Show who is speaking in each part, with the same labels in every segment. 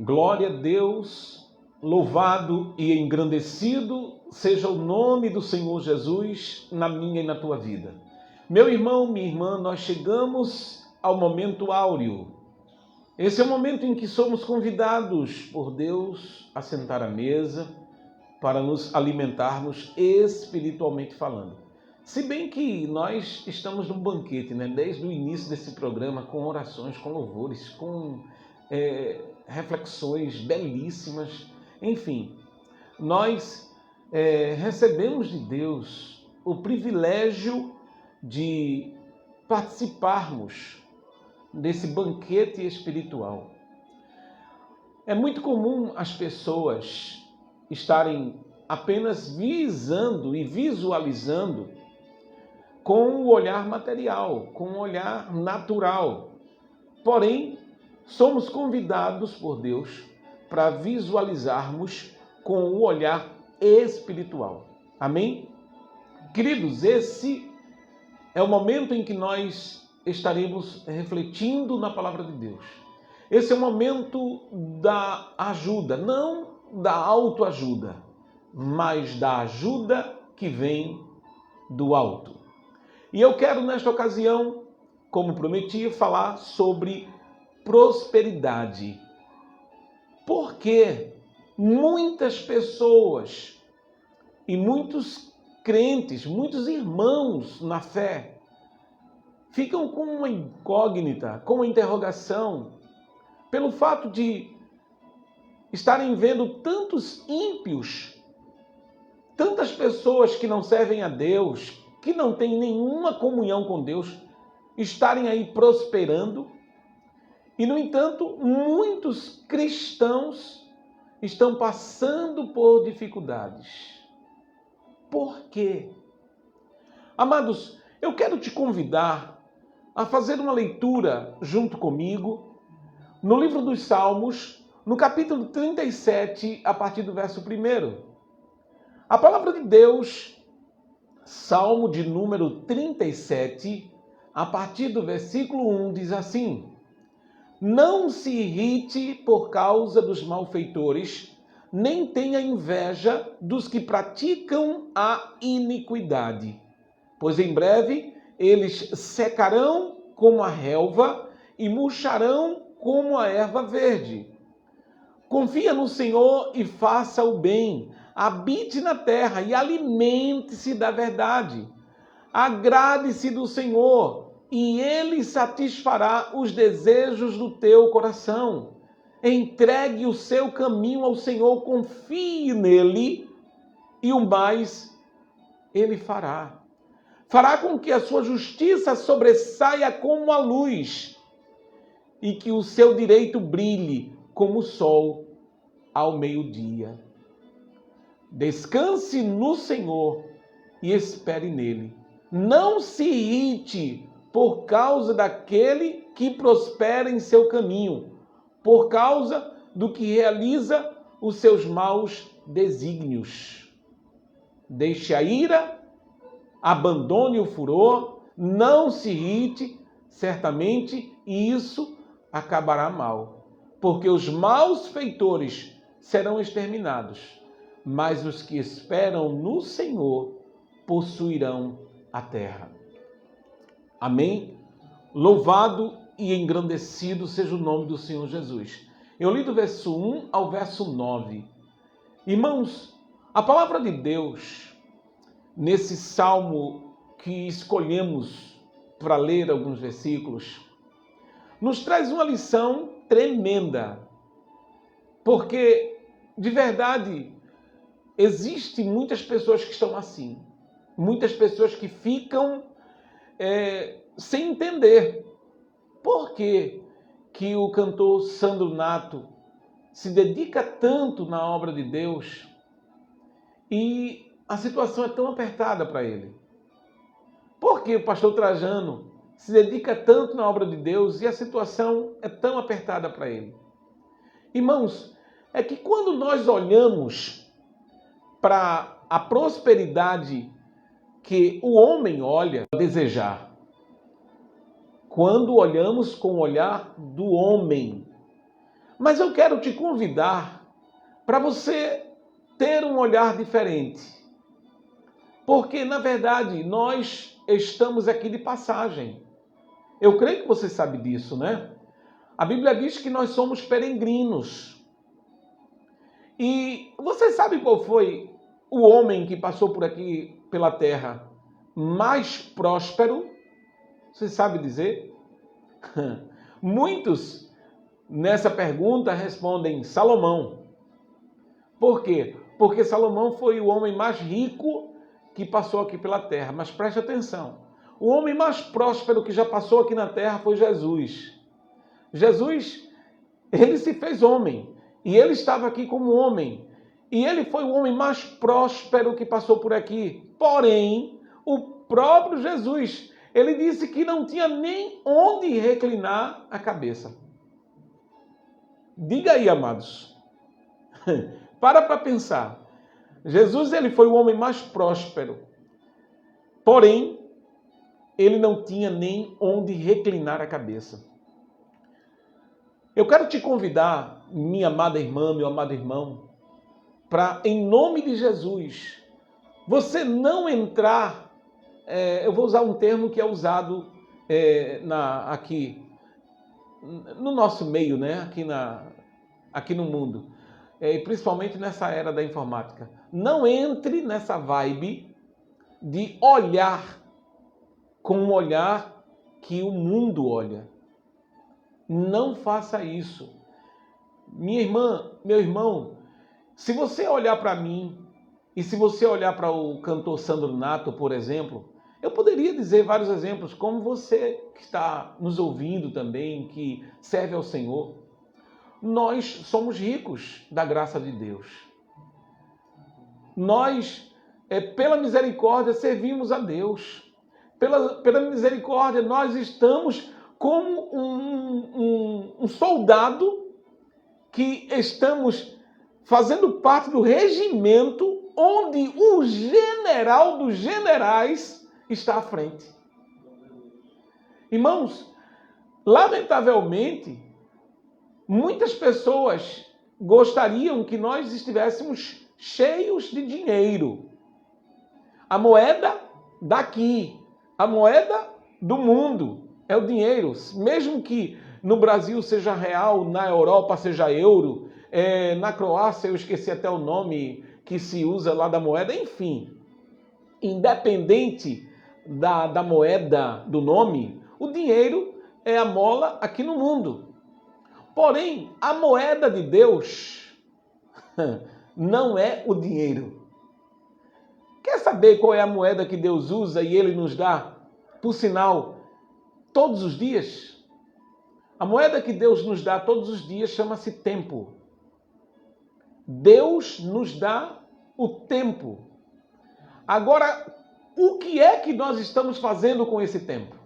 Speaker 1: Glória a Deus, louvado e engrandecido seja o nome do Senhor Jesus na minha e na tua vida. Meu irmão, minha irmã, nós chegamos ao momento áureo. Esse é o momento em que somos convidados por Deus a sentar à mesa para nos alimentarmos espiritualmente falando. Se bem que nós estamos num banquete, desde o início desse programa, com orações, com louvores, com reflexões belíssimas. Enfim, nós recebemos de Deus o privilégio de participarmos desse banquete espiritual. É muito comum as pessoas estarem apenas visando e visualizando com o olhar material, com o olhar natural. Porém, somos convidados por Deus para visualizarmos com o olhar espiritual. Amém? Queridos, esse é o momento em que nós estaremos refletindo na palavra de Deus. Esse é o momento da ajuda, não da autoajuda, mas da ajuda que vem do alto. E eu quero, nesta ocasião, como prometi, falar sobre prosperidade. Porque muitas pessoas e muitos crentes, muitos irmãos na fé, ficam com uma incógnita, com uma interrogação, pelo fato de estarem vendo tantos ímpios, tantas pessoas que não servem a Deus, que não têm nenhuma comunhão com Deus, estarem aí prosperando. E, no entanto, muitos cristãos estão passando por dificuldades. Por quê? Amados, eu quero te convidar a fazer uma leitura junto comigo no livro dos Salmos, no capítulo 37, a partir do verso 1. A palavra de Deus, Salmo de número 37, a partir do versículo 1, diz assim: Não se irrite por causa dos malfeitores, nem tenha inveja dos que praticam a iniquidade, pois em breve eles secarão como a relva e murcharão como a erva verde. Confia no Senhor e faça o bem, habite na terra e alimente-se da verdade. Agrade-se do Senhor e Ele satisfará os desejos do teu coração. Entregue o seu caminho ao Senhor, confie nele e o mais Ele fará. Fará com que a sua justiça sobressaia como a luz e que o seu direito brilhe como o sol ao meio-dia. Descanse no Senhor e espere nele. Não se irrite por causa daquele que prospera em seu caminho, por causa do que realiza os seus maus desígnios. Deixe a ira, abandone o furor, não se irrite, certamente isso acabará mal, porque os maus feitores serão exterminados, mas os que esperam no Senhor possuirão a terra. Amém? Louvado e engrandecido seja o nome do Senhor Jesus. Eu li do verso 1 ao verso 9. Irmãos, a palavra de Deus, nesse salmo que escolhemos para ler alguns versículos, nos traz uma lição tremenda. Porque, de verdade, existem muitas pessoas que estão assim. Muitas pessoas que ficam sem entender por que o cantor Sandro Nato se dedica tanto na obra de Deus e a situação é tão apertada para ele. Por que o pastor Trajano se dedica tanto na obra de Deus e a situação é tão apertada para ele? Irmãos, é que quando nós olhamos para a prosperidade que o homem olha a desejar, quando olhamos com o olhar do homem, Mas eu quero te convidar para você ter um olhar diferente. Porque, na verdade, nós estamos aqui de passagem. Eu creio que você sabe disso, né? A Bíblia diz que nós somos peregrinos. E você sabe qual foi o homem que passou por aqui pela terra mais próspero? Você sabe dizer? Muitos nessa pergunta respondem Salomão. Por quê? Porque Salomão foi o homem mais rico que passou aqui pela terra. Mas preste atenção. O homem mais próspero que já passou aqui na terra foi Jesus. Jesus, ele se fez homem. E ele estava aqui como homem. E ele foi o homem mais próspero que passou por aqui. Porém, o próprio Jesus, ele disse que não tinha nem onde reclinar a cabeça. Diga aí, amados. Para pensar. Jesus, ele foi o homem mais próspero. Porém, ele não tinha nem onde reclinar a cabeça. Eu quero te convidar, minha amada irmã, meu amado irmão, para, em nome de Jesus, você não entrar, eu vou usar um termo que é usado aqui, no nosso meio, né? Aqui no mundo, e principalmente nessa era da informática. Não entre nessa vibe de olhar com um olhar que o mundo olha. Não faça isso. Minha irmã, meu irmão, se você olhar para mim e se você olhar para o cantor Sandro Nato, por exemplo, eu poderia dizer vários exemplos, como você que está nos ouvindo também, que serve ao Senhor. Nós somos ricos da graça de Deus. Nós, pela misericórdia, servimos a Deus. Pela misericórdia, nós estamos como um soldado que estamos fazendo parte do regimento onde o general dos generais está à frente. Irmãos, lamentavelmente, muitas pessoas gostariam que nós estivéssemos cheios de dinheiro. A moeda daqui, a moeda do mundo é o dinheiro. Mesmo que no Brasil seja real, na Europa seja euro, na Croácia eu esqueci até o nome que se usa lá da moeda, enfim. Independente da moeda, do nome, o dinheiro é a mola aqui no mundo. Porém, a moeda de Deus não é o dinheiro. Quer saber qual é a moeda que Deus usa e Ele nos dá, por sinal, todos os dias? A moeda que Deus nos dá todos os dias chama-se tempo. Deus nos dá o tempo. Agora, o que é que nós estamos fazendo com esse tempo?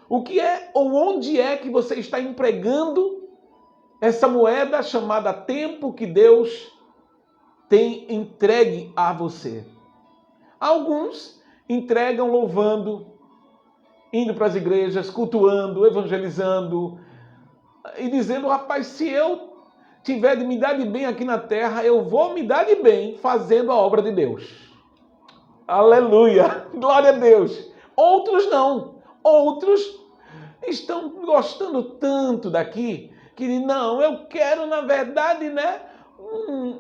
Speaker 1: O que é ou onde é que você está empregando essa moeda chamada tempo que Deus tem entregue a você? Alguns entregam louvando, indo para as igrejas, cultuando, evangelizando e dizendo, rapaz, se eu tiver de me dar de bem aqui na terra, eu vou me dar de bem fazendo a obra de Deus. Aleluia! Glória a Deus! Outros não. Outros estão gostando tanto daqui que não, eu quero, na verdade, né,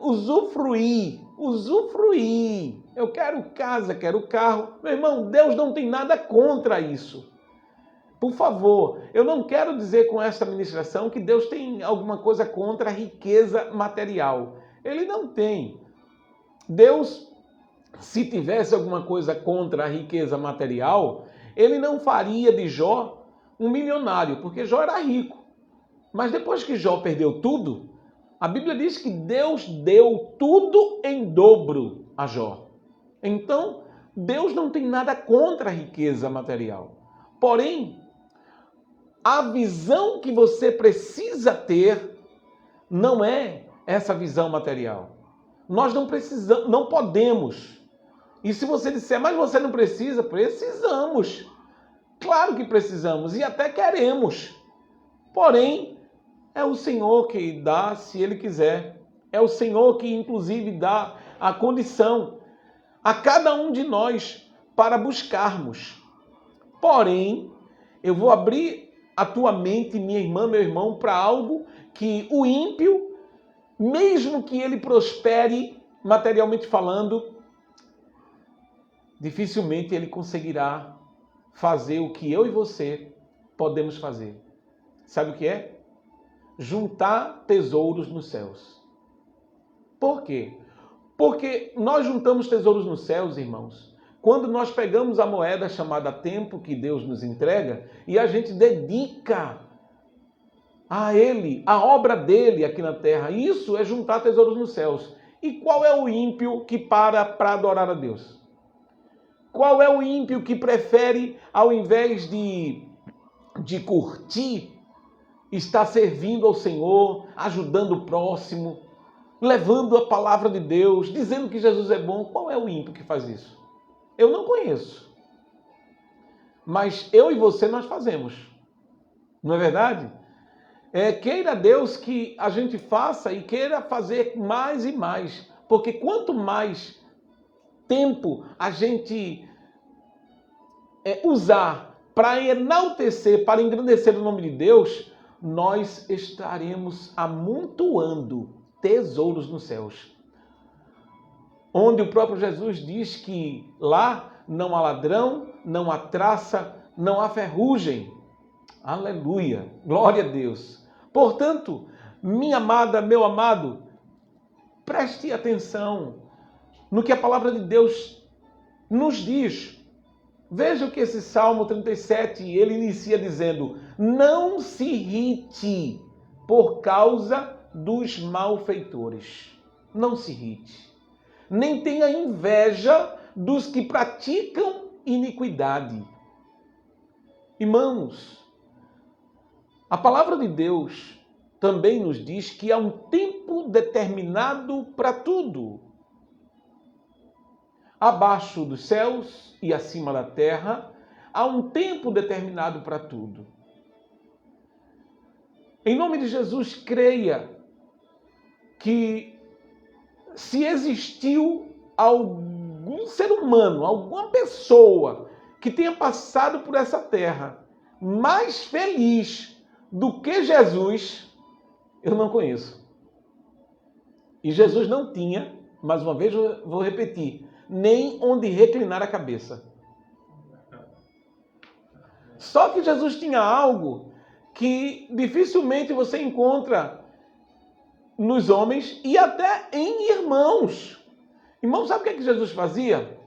Speaker 1: usufruir. Eu quero casa, quero carro. Meu irmão, Deus não tem nada contra isso. Por favor, eu não quero dizer com esta ministração que Deus tem alguma coisa contra a riqueza material. Ele não tem. Deus, se tivesse alguma coisa contra a riqueza material, ele não faria de Jó um milionário, porque Jó era rico. Mas depois que Jó perdeu tudo, a Bíblia diz que Deus deu tudo em dobro a Jó. Então, Deus não tem nada contra a riqueza material. Porém, a visão que você precisa ter não é essa visão material. Nós não precisamos, não podemos. E se você disser, mas você não precisa, precisamos. Claro que precisamos e até queremos. Porém, É o Senhor que dá se Ele quiser. É o Senhor que, inclusive, dá a condição a cada um de nós para buscarmos. Porém, eu vou abrir a tua mente, minha irmã, meu irmão, para algo que o ímpio, mesmo que ele prospere materialmente falando, dificilmente ele conseguirá fazer o que eu e você podemos fazer. Sabe o que é? Juntar tesouros nos céus. Por quê? Porque nós juntamos tesouros nos céus, irmãos, quando nós pegamos a moeda chamada tempo que Deus nos entrega e a gente dedica a Ele, a obra dele aqui na terra. Isso é juntar tesouros nos céus. E qual é o ímpio que para adorar a Deus? Qual é o ímpio que prefere, ao invés de curtir, estar servindo ao Senhor, ajudando o próximo, levando a palavra de Deus, dizendo que Jesus é bom? Qual é o ímpio que faz isso? Eu não conheço. Mas eu e você nós fazemos. Não é verdade? Queira Deus que a gente faça e queira fazer mais e mais. Porque quanto mais tempo a gente usar para enaltecer, para engrandecer o nome de Deus, nós estaremos amontoando tesouros nos céus. Onde o próprio Jesus diz que lá não há ladrão, não há traça, não há ferrugem. Aleluia! Glória a Deus! Portanto, minha amada, meu amado, preste atenção no que a palavra de Deus nos diz. Veja o que esse Salmo 37, ele inicia dizendo: não se irrite por causa dos malfeitores. Não se irrite. Nem tenha inveja dos que praticam iniquidade. Irmãos, a palavra de Deus também nos diz que há um tempo determinado para tudo. Abaixo dos céus e acima da terra, há um tempo determinado para tudo. Em nome de Jesus, creia que se existiu algum ser humano, alguma pessoa que tenha passado por essa terra mais feliz do que Jesus, eu não conheço. E Jesus não tinha, mais uma vez eu vou repetir, nem onde reclinar a cabeça. Só que Jesus tinha algo que dificilmente você encontra nos homens e até em irmãos. Irmãos, sabe o que Jesus fazia?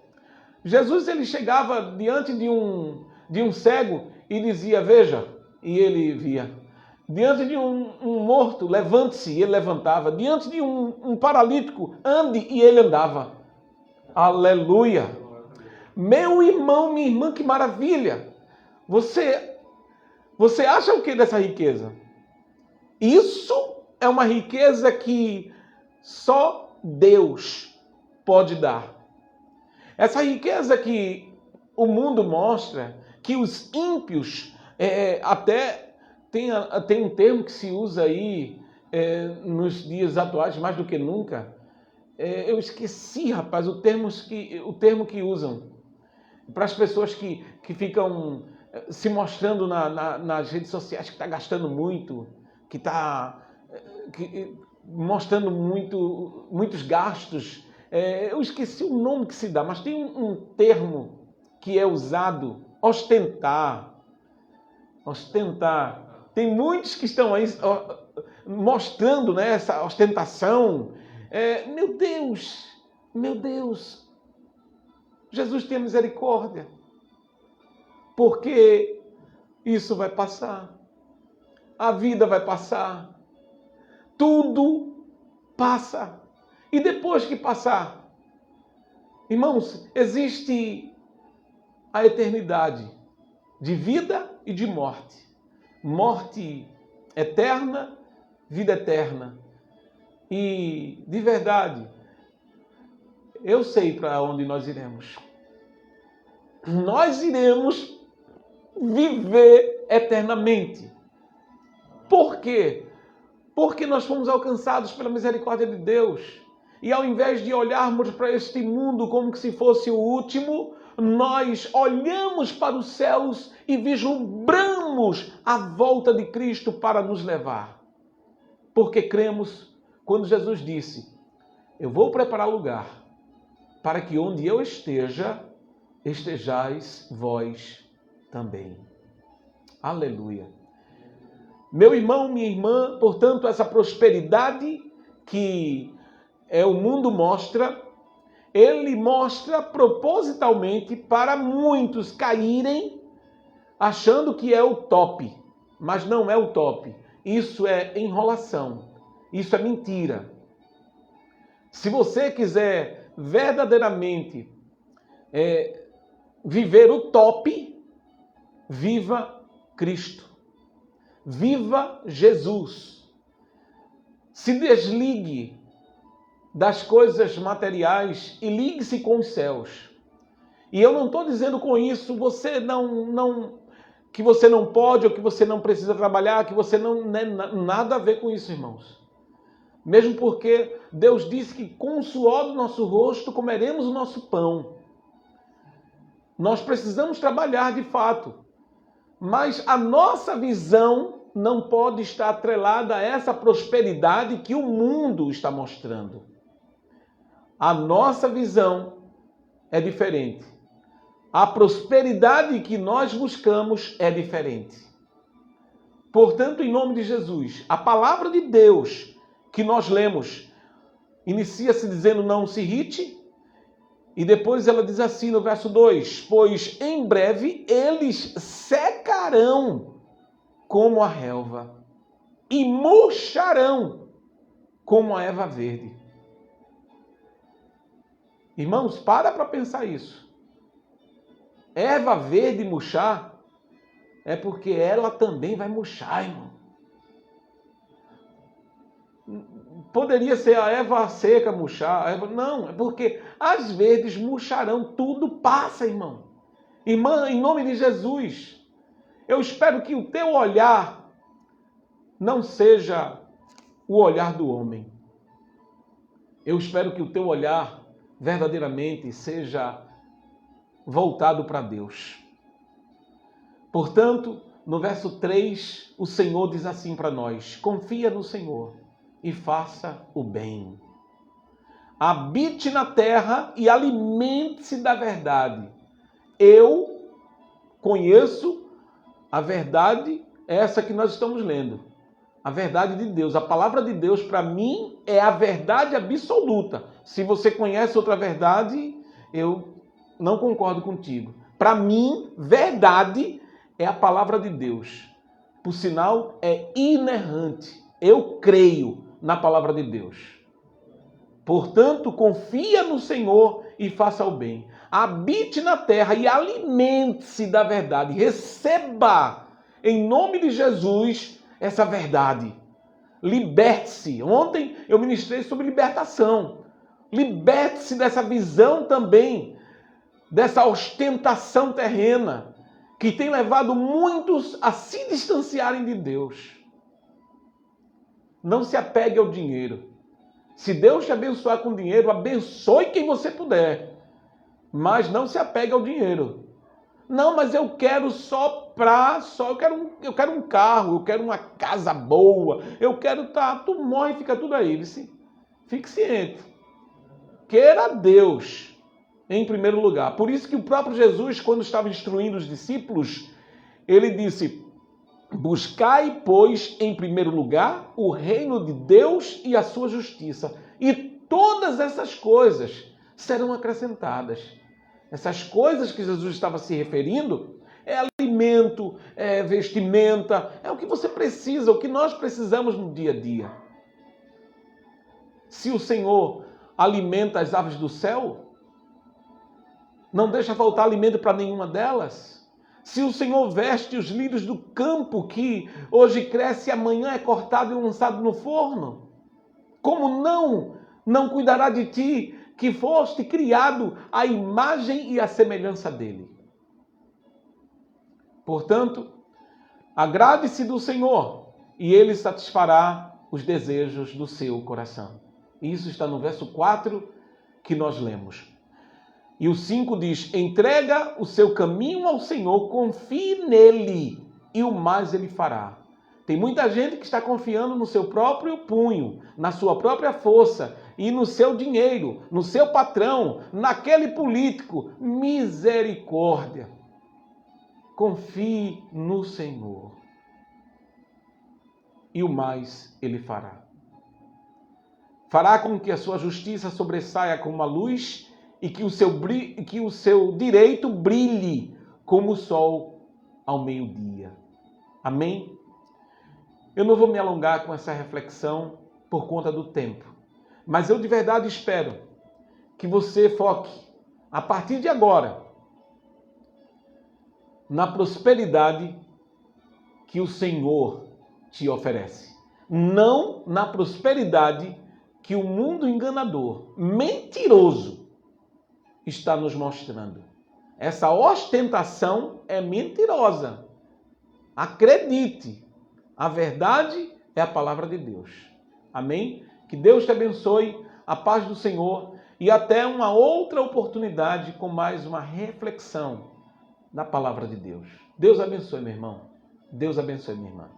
Speaker 1: Jesus, ele chegava diante de um cego e dizia, veja, e ele via. Diante de um morto, levante-se, e ele levantava. Diante de um paralítico, ande, e ele andava. Aleluia! Meu irmão, minha irmã, que maravilha! Você acha o que dessa riqueza? Isso é uma riqueza que só Deus pode dar. Essa riqueza que o mundo mostra, que os ímpios, até tem um termo que se usa aí nos dias atuais, mais do que nunca. Eu esqueci, rapaz, o termo que usam para as pessoas que ficam se mostrando nas redes sociais que está gastando muito, que está mostrando muitos gastos. Eu esqueci o nome que se dá, mas tem um termo que é usado, ostentar. Tem muitos que estão aí mostrando, né, essa ostentação. Meu Deus, Jesus tenha misericórdia, porque isso vai passar, a vida vai passar, tudo passa. E depois que passar, irmãos, existe a eternidade de vida e de morte. Morte eterna, vida eterna. E, de verdade, eu sei para onde nós iremos. Nós iremos viver eternamente. Por quê? Porque nós fomos alcançados pela misericórdia de Deus. E ao invés de olharmos para este mundo como se fosse o último, nós olhamos para os céus e vislumbramos a volta de Cristo para nos levar. Porque cremos quando Jesus disse: eu vou preparar lugar para que onde eu esteja, estejais vós também. Aleluia. Meu irmão, minha irmã, portanto, essa prosperidade que o mundo mostra, ele mostra propositalmente para muitos caírem achando que é o top, mas não é o top. Isso é enrolação, isso é mentira. Se você quiser verdadeiramente viver o top, viva Cristo. Viva Jesus. Se desligue das coisas materiais e ligue-se com os céus. E eu não estou dizendo com isso que você não pode ou que você não precisa trabalhar, que você não... Nada a ver com isso, irmãos. Mesmo porque Deus disse que com o suor do nosso rosto comeremos o nosso pão. Nós precisamos trabalhar de fato. Mas a nossa visão não pode estar atrelada a essa prosperidade que o mundo está mostrando. A nossa visão é diferente. A prosperidade que nós buscamos é diferente. Portanto, em nome de Jesus, a palavra de Deus que nós lemos inicia-se dizendo: não se irrite. E depois ela diz assim no verso 2: pois em breve eles secarão como a relva e murcharão como a erva verde. Irmãos, para pensar isso. Erva verde murchar é porque ela também vai murchar, irmão. Poderia ser a erva seca murchar. Não, é porque as verdes murcharão. Tudo passa, irmão. Irmã, em nome de Jesus, eu espero que o teu olhar não seja o olhar do homem. Eu espero que o teu olhar verdadeiramente seja voltado para Deus. Portanto, no verso 3, o Senhor diz assim para nós: confia no Senhor e faça o bem. Habite na terra e alimente-se da verdade. Eu conheço a verdade, essa que nós estamos lendo. A verdade de Deus. A palavra de Deus, para mim, é a verdade absoluta. Se você conhece outra verdade, eu não concordo contigo. Para mim, verdade é a palavra de Deus. Por sinal, é inerrante. Eu creio na palavra de Deus. Portanto, confia no Senhor e faça o bem. Habite na terra e alimente-se da verdade. Receba, em nome de Jesus, essa verdade. Liberte-se. Ontem eu ministrei sobre libertação. Liberte-se dessa visão também, dessa ostentação terrena, que tem levado muitos a se distanciarem de Deus. Não se apegue ao dinheiro. Se Deus te abençoar com dinheiro, abençoe quem você puder. Mas não se apegue ao dinheiro. Não, mas eu quero eu quero um carro, eu quero uma casa boa, eu quero tu morre e fica tudo aí. Fique ciente. Queira Deus em primeiro lugar. Por isso que o próprio Jesus, quando estava instruindo os discípulos, ele disse: buscai, pois, em primeiro lugar, o reino de Deus e a sua justiça. E todas essas coisas serão acrescentadas. Essas coisas que Jesus estava se referindo é alimento, é vestimenta, é o que você precisa, o que nós precisamos no dia a dia. Se o Senhor alimenta as aves do céu, não deixa faltar alimento para nenhuma delas. Se o Senhor veste os lírios do campo, que hoje cresce e amanhã é cortado e lançado no forno, como não cuidará de ti, que foste criado à imagem e à semelhança dele? Portanto, agrade-se do Senhor e ele satisfará os desejos do seu coração. Isso está no verso 4 que nós lemos. E o 5 diz: entrega o seu caminho ao Senhor, confie nele e o mais ele fará. Tem muita gente que está confiando no seu próprio punho, na sua própria força e no seu dinheiro, no seu patrão, naquele político. Misericórdia. Confie no Senhor e o mais ele fará. Fará com que a sua justiça sobressaia como a luz e que o seu direito brilhe como o sol ao meio-dia. Amém? Eu não vou me alongar com essa reflexão por conta do tempo, mas eu de verdade espero que você foque, a partir de agora, na prosperidade que o Senhor te oferece. Não na prosperidade que o mundo enganador, mentiroso, está nos mostrando. Essa ostentação é mentirosa. Acredite, a verdade é a palavra de Deus. Amém? Que Deus te abençoe, a paz do Senhor e até uma outra oportunidade com mais uma reflexão na palavra de Deus. Deus abençoe, meu irmão. Deus abençoe, minha irmã.